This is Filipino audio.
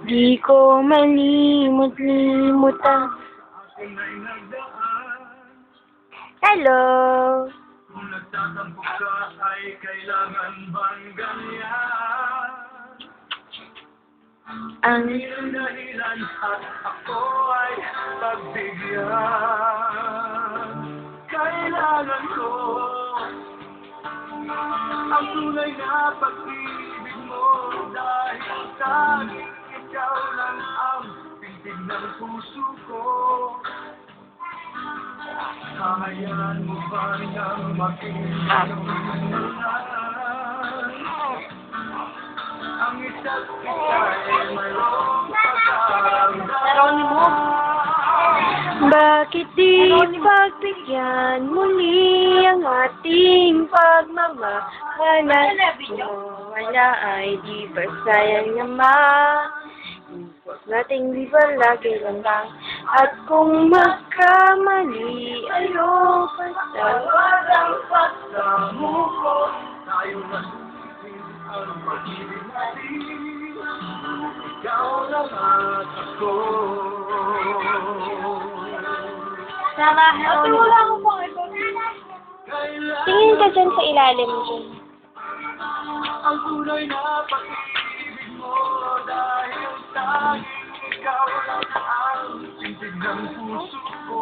Di ko malimot-limutan. Hello! Kung nagtatampo ka ay kailangan bang ganyan? Ang Ang dahilan at ako ay pagbigyan. Kailangan ko ang tunay na pag-ibig mo dahil tanging ikaw lang ang pintig ng puso ko. Kakayahan mo ba nang makinig ang isa't isa ay mayroong pagkaramdam. bakit di pagbigyan muli ang ating pagmamahalan? Kung wala ay di ba sayang naman? Nating di ba lagi lang lang? At kung magkamali, ayoko sa Walang pagkamuko, tayo na susisin ang pag-ibig natin. Ikaw lang at ako. Wala ko po ito. Tingin ka dyan sa ilalim dyan. Ang tunay na pag-ibig mo dahil tanging ikaw lang ang pintig ng puso ko.